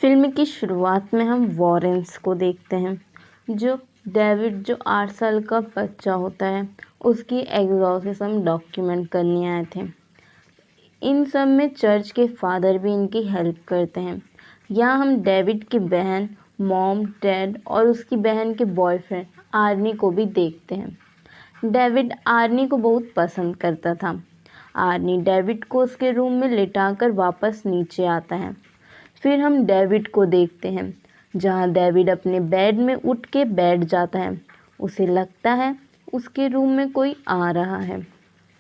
Film की शुरुआत में हम वॉरेंस को देखते हैं। जो डेविड जो 8 साल का बच्चा होता है, उसकी एग्जॉर्सिज्म डॉक्यूमेंट करने आए थे। इन सब में चर्च के फादर भी इनकी हेल्प करते हैं। यहाँ हम डेविड की बहन, मॉम, डैड और उसकी बहन के बॉयफ्रेंड आर्नी को भी देखते हैं। डेविड आर्नी को बहुत पसंद करता था। आर्नी डेविड को उसके रूम में लिटाकर वापस नीचे आता है। फिर हम डेविड को देखते हैं, जहाँ डेविड अपने बेड में उठ के बैठ जाता है। उसे लगता है उसके रूम में कोई आ रहा है।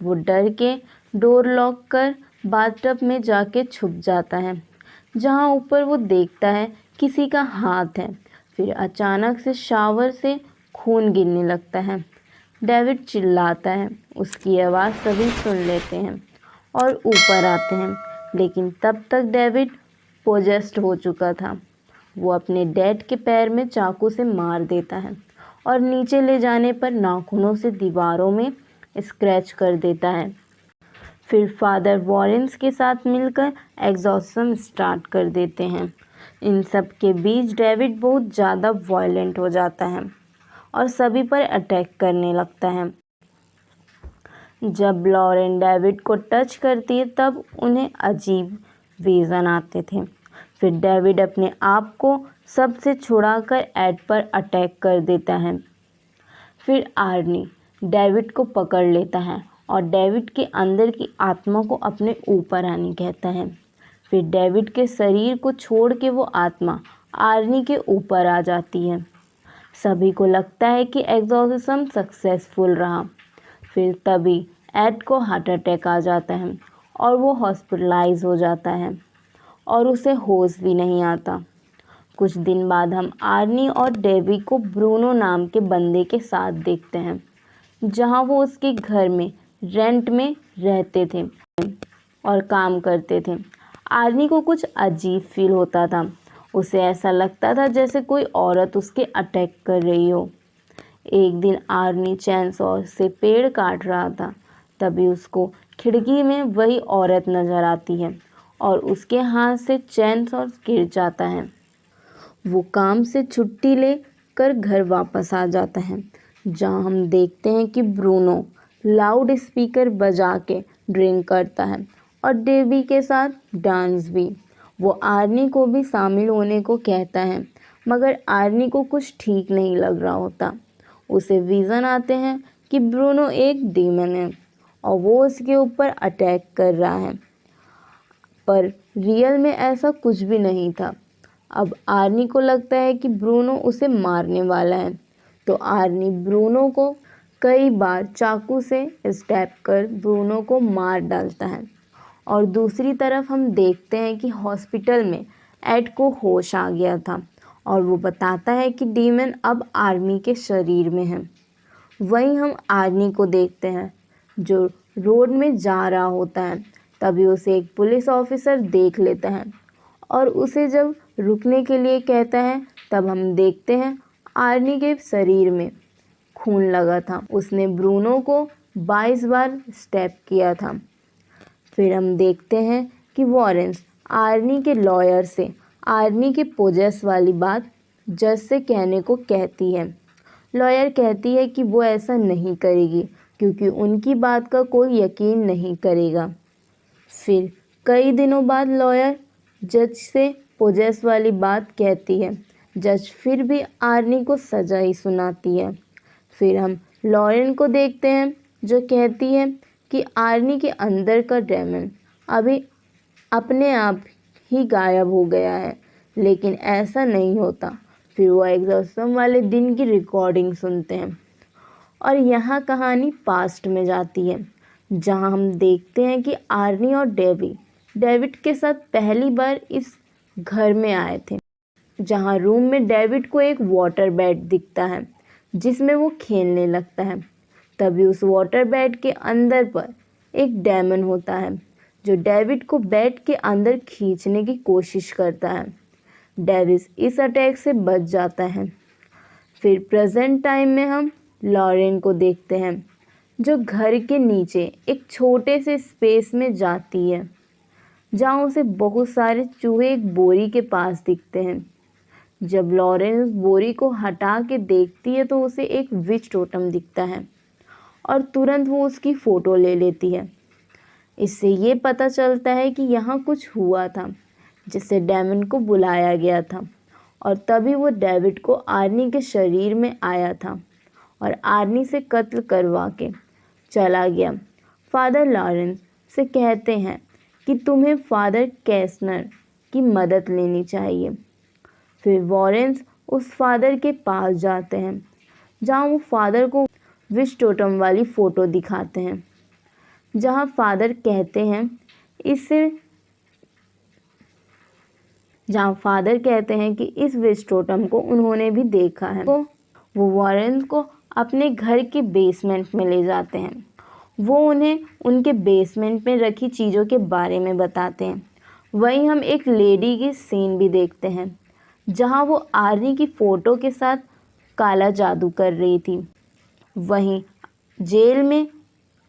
वो डर के डोर लॉक कर बाथटब में जाके छुप जाता है, जहाँ ऊपर वो देखता है किसी का हाथ है। फिर अचानक से शावर से खून गिरने लगता है। डेविड चिल्लाता है, उसकी आवाज़ सभी सुन लेते हैं और ऊपर आते हैं, लेकिन तब तक डेविड पोजेस्ड हो चुका था। वो अपने डैड के पैर में चाकू से मार देता है और नीचे ले जाने पर नाखूनों से दीवारों में स्क्रैच कर देता है। फिर फादर वॉरेंस के साथ मिलकर एग्जॉर्सिज्म स्टार्ट कर देते हैं। इन सब के बीच डेविड बहुत ज़्यादा वायलेंट हो जाता है और सभी पर अटैक करने लगता है। जब लॉरेन डेविड को टच करती है तब उन्हें अजीब विज़न आते थे। फिर डेविड अपने आप को सबसे छुड़ाकर एड पर अटैक कर देता है। फिर आर्नी डेविड को पकड़ लेता है और डेविड के अंदर की आत्मा को अपने ऊपर आने कहता है। फिर डेविड के शरीर को छोड़ के वो आत्मा आर्नी के ऊपर आ जाती है। सभी को लगता है कि एग्जॉर्सिज्म सक्सेसफुल रहा। फिर तभी एड को हार्ट अटैक आ जाता है और वो हॉस्पिटलाइज हो जाता है और उसे होश भी नहीं आता। कुछ दिन बाद हम आर्नी और डेवी को ब्रूनो नाम के बंदे के साथ देखते हैं, जहां वो उसके घर में रेंट में रहते थे और काम करते थे। आर्नी को कुछ अजीब फील होता था। उसे ऐसा लगता था जैसे कोई औरत उसके अटैक कर रही हो। एक दिन आर्नी चैनसॉ से पेड़ काट रहा था, तभी उसको खिड़की में वही औरत नजर आती है और उसके हाथ से चैनसॉ गिर जाता है। वो काम से छुट्टी ले कर घर वापस आ जाता है, जहाँ हम देखते हैं कि ब्रूनो लाउड स्पीकर बजा के ड्रिंक करता है और डेवी के साथ डांस भी। वो आर्नी को भी शामिल होने को कहता है, मगर आर्नी को कुछ ठीक नहीं लग रहा होता। उसे विज़न आते हैं कि ब्रूनो एक डीमन है और वो उसके ऊपर अटैक कर रहा है, पर रियल में ऐसा कुछ भी नहीं था। अब आर्नी को लगता है कि ब्रूनो उसे मारने वाला है, तो आर्नी ब्रूनो को कई बार चाकू से स्टैप कर ब्रूनो को मार डालता है। और दूसरी तरफ हम देखते हैं कि हॉस्पिटल में एड को होश आ गया था और वो बताता है कि डीमन अब आर्मी के शरीर में है। वहीं हम आर्नी को देखते हैं, जो रोड में जा रहा होता है। तभी उसे एक पुलिस ऑफिसर देख लेता है और उसे जब रुकने के लिए कहता है, तब हम देखते हैं आर्नी के शरीर में खून लगा था। उसने ब्रूनो को 22 बार स्टैप किया था। फिर हम देखते हैं कि वॉरेंस आर्नी के लॉयर से आर्नी के पोजेस वाली बात जज से कहने को कहती है। लॉयर कहती है कि वो ऐसा नहीं करेगी क्योंकि उनकी बात का कोई यकीन नहीं करेगा। फिर कई दिनों बाद लॉयर जज से पोजेस वाली बात कहती है। जज फिर भी आर्नी को सजा ही सुनाती है। फिर हम लॉरेन को देखते हैं, जो कहती है कि आर्नी के अंदर का डेमन अभी अपने आप ही गायब हो गया है, लेकिन ऐसा नहीं होता। फिर वो एग्जॉर्सिज्म वाले दिन की रिकॉर्डिंग सुनते हैं और यहाँ कहानी पास्ट में जाती है, जहाँ हम देखते हैं कि आर्नी और डेविड के साथ पहली बार इस घर में आए थे, जहाँ रूम में डेविड को एक वाटर बैट दिखता है जिसमें वो खेलने लगता है। तभी उस वाटर बैट के अंदर पर एक डेमन होता है, जो डेविड को बैट के अंदर खींचने की कोशिश करता है। डेविस इस अटैक से बच जाता है। फिर प्रेजेंट टाइम में हम लॉरेन को देखते हैं, जो घर के नीचे एक छोटे से स्पेस में जाती है। जहाँ उसे बहुत सारे चूहे एक बोरी के पास दिखते हैं। जब लॉरेन उस बोरी को हटा के देखती है तो उसे एक विच टोटम दिखता है और तुरंत वो उसकी फ़ोटो ले लेती है। इससे ये पता चलता है कि यहाँ कुछ हुआ था जिससे डेमन को बुलाया गया था और तभी वो डेविड को आर्नी के शरीर में आया था और आर्नी से कत्ल करवा के चला गया। फादर लॉरेंस से कहते हैं कि तुम्हें फादर कैसनर की मदद लेनी चाहिए। फिर वॉरेंस उस फादर के पास जाते हैं जहाँ वो फादर को विश टोटम वाली फ़ोटो दिखाते हैं, जहाँ फादर कहते हैं कि इस विश टोटम को उन्होंने भी देखा है। तो वो वॉरेंस को अपने घर के बेसमेंट में ले जाते हैं। वो उन्हें उनके बेसमेंट में रखी चीज़ों के बारे में बताते हैं। वहीं हम एक लेडी की सीन भी देखते हैं जहाँ वो आर्नी की फ़ोटो के साथ काला जादू कर रही थी। वहीं जेल में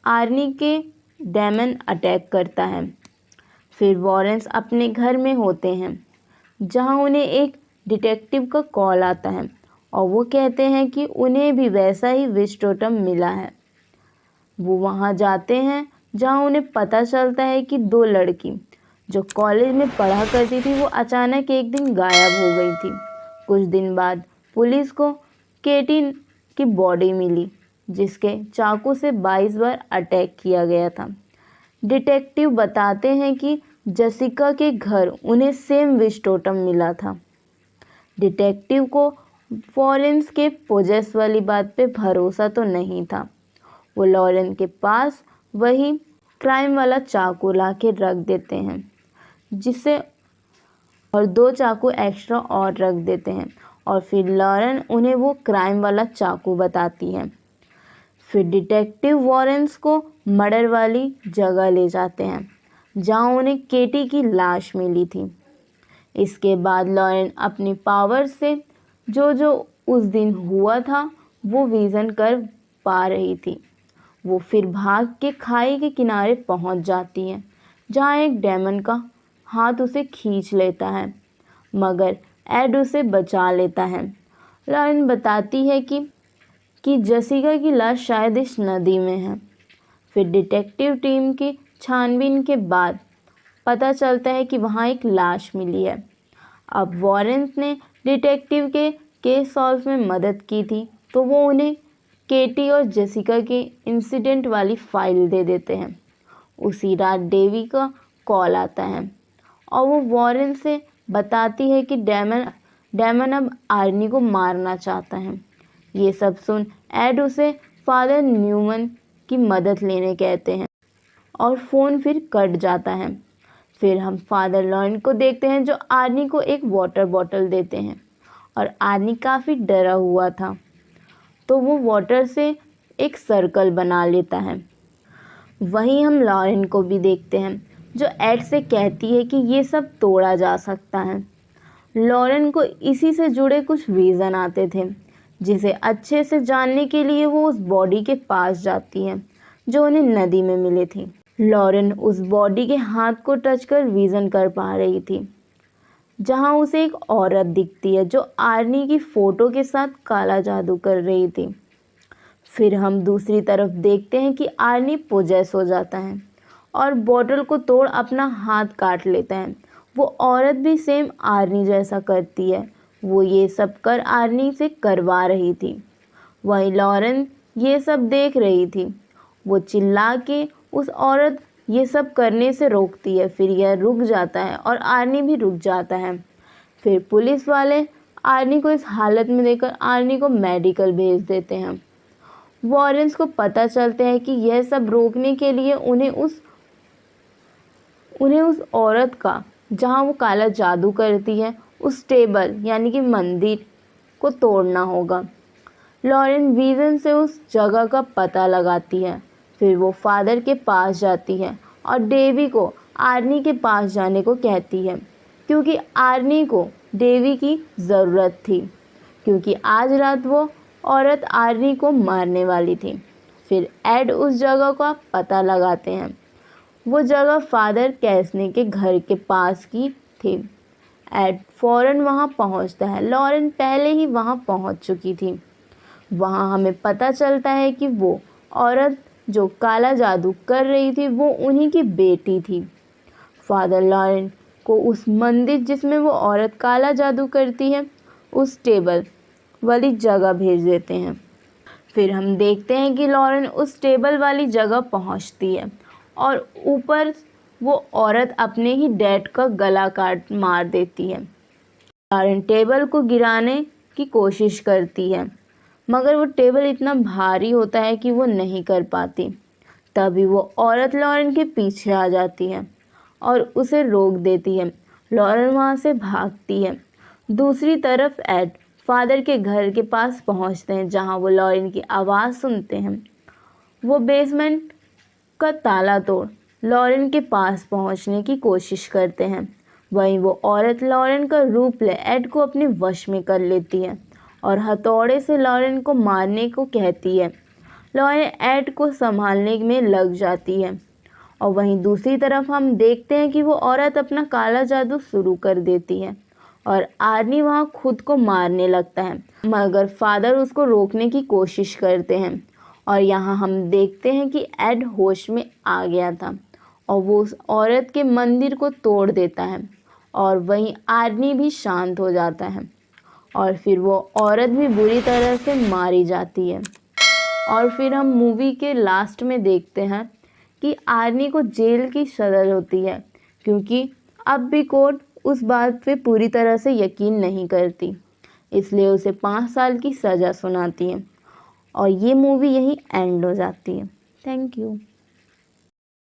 आर्नी के डेमन अटैक करता है। फिर वॉरेंस अपने घर में होते हैं जहाँ उन्हें एक डिटेक्टिव का कॉल आता है और वो कहते हैं कि उन्हें भी वैसा ही विश टोटम मिला है। वो वहाँ जाते हैं जहाँ उन्हें पता चलता है कि 2 लड़की जो कॉलेज में पढ़ा करती थी वो अचानक एक दिन गायब हो गई थी। कुछ दिन बाद पुलिस को केटी की बॉडी मिली जिसके चाकू से 22 बार अटैक किया गया था। डिटेक्टिव बताते हैं कि जेसिका के घर उन्हें सेम विश टोटम मिला था। डिटेक्टिव को वॉरेंस के पोजेस वाली बात पे भरोसा तो नहीं था। वो लॉरेन के पास वही क्राइम वाला चाकू ला के रख देते हैं जिसे और 2 चाकू एक्स्ट्रा और रख देते हैं और फिर लॉरेन उन्हें वो क्राइम वाला चाकू बताती है। फिर डिटेक्टिव वॉरेंस को मर्डर वाली जगह ले जाते हैं जहाँ उन्हें केटी की लाश मिली थी। इसके बाद लॉरेन अपनी पावर से जो उस दिन हुआ था वो विज़न कर पा रही थी। वो फिर भाग के खाई के किनारे पहुंच जाती है जहाँ एक डेमन का हाथ उसे खींच लेता है, मगर एड उसे बचा लेता है। लॉरेन बताती है कि जेसिका की लाश शायद इस नदी में है। फिर डिटेक्टिव टीम की छानबीन के बाद पता चलता है कि वहाँ एक लाश मिली है। अब वॉरेंस ने डिटेक्टिव के केस सॉल्व में मदद की थी तो वो उन्हें केटी और जेसिका की इंसिडेंट वाली फाइल दे देते हैं। उसी रात डेवी का कॉल आता है और वो वॉरेन से बताती है कि डेमन अब आर्नी को मारना चाहता है। ये सब सुन एड उसे फादर न्यूमन की मदद लेने कहते हैं और फ़ोन फिर कट जाता है। फिर हम फादर लॉरेन को देखते हैं जो आर्नी को एक वाटर बॉटल देते हैं और आर्नी काफ़ी डरा हुआ था तो वो वाटर से एक सर्कल बना लेता है। वहीं हम लॉरेन को भी देखते हैं जो एड से कहती है कि ये सब तोड़ा जा सकता है। लॉरेन को इसी से जुड़े कुछ विज़न आते थे जिसे अच्छे से जानने के लिए वो उस बॉडी के पास जाती है जो उन्हें नदी में मिली थी। लॉरेन उस बॉडी के हाथ को टच कर विज़न कर पा रही थी जहां उसे एक औरत दिखती है जो आर्नी की फ़ोटो के साथ काला जादू कर रही थी। फिर हम दूसरी तरफ देखते हैं कि आर्नी पोजेस हो जाता है और बॉटल को तोड़ अपना हाथ काट लेता है। वो औरत भी सेम आर्नी जैसा करती है। वो ये सब कर आर्नी से करवा रही थी। वहीं लॉरेन ये सब देख रही थी। वो चिल्ला के उस औरत ये सब करने से रोकती है। फिर यह रुक जाता है और आर्नी भी रुक जाता है। फिर पुलिस वाले आर्नी को इस हालत में देखकर आर्नी को मेडिकल भेज देते हैं। वॉरेंस को पता चलता है कि यह सब रोकने के लिए उन्हें उस औरत का जहां वो काला जादू करती है उस टेबल यानी कि मंदिर को तोड़ना होगा। लॉरेन विज़न से उस जगह का पता लगाती है। फिर वो फादर के पास जाती है और डेवी को आर्नी के पास जाने को कहती है क्योंकि आर्नी को डेवी की ज़रूरत थी क्योंकि आज रात वो औरत आर्नी को मारने वाली थी। फिर एड उस जगह का पता लगाते हैं। वो जगह फादर कैसने के घर के पास की थी। एड फौरन वहाँ पहुँचता है। लॉरेन पहले ही वहाँ पहुँच चुकी थी। वहाँ हमें पता चलता है कि वो औरत जो काला जादू कर रही थी वो उन्हीं की बेटी थी। फादर लॉरेन को उस मंदिर जिसमें वो औरत काला जादू करती है उस टेबल वाली जगह भेज देते हैं। फिर हम देखते हैं कि लॉरेन उस टेबल वाली जगह पहुंचती है और ऊपर वो औरत अपने ही डैड का गला काट मार देती है। लॉरेन टेबल को गिराने की कोशिश करती है मगर वो टेबल इतना भारी होता है कि वो नहीं कर पाती। तभी वो औरत लॉरेन के पीछे आ जाती है और उसे रोक देती है। लॉरेन वहाँ से भागती है। दूसरी तरफ एड फादर के घर के पास पहुँचते हैं जहाँ वो लॉरेन की आवाज़ सुनते हैं। वो बेसमेंट का ताला तोड़ लॉरेन के पास पहुँचने की कोशिश करते हैं। वहीं वो औरत लॉरेन का रूप ले एड को अपने वश में कर लेती है और हथौड़े से लॉरेन को मारने को कहती है। लॉरेन एड को संभालने में लग जाती है और वहीं दूसरी तरफ हम देखते हैं कि वो औरत अपना काला जादू शुरू कर देती है और आर्नी वहाँ खुद को मारने लगता है मगर फादर उसको रोकने की कोशिश करते हैं। और यहाँ हम देखते हैं कि एड होश में आ गया था और वो उस औरत के मंदिर को तोड़ देता है और वहीं आर्नी भी शांत हो जाता है और फिर वो औरत भी बुरी तरह से मारी जाती है। और फिर हम मूवी के लास्ट में देखते हैं कि आर्नी को जेल की सज़ा होती है क्योंकि अब भी कोर्ट उस बात पे पूरी तरह से यकीन नहीं करती, इसलिए उसे 5 साल की सज़ा सुनाती है और ये मूवी यहीं एंड हो जाती है। Thank you.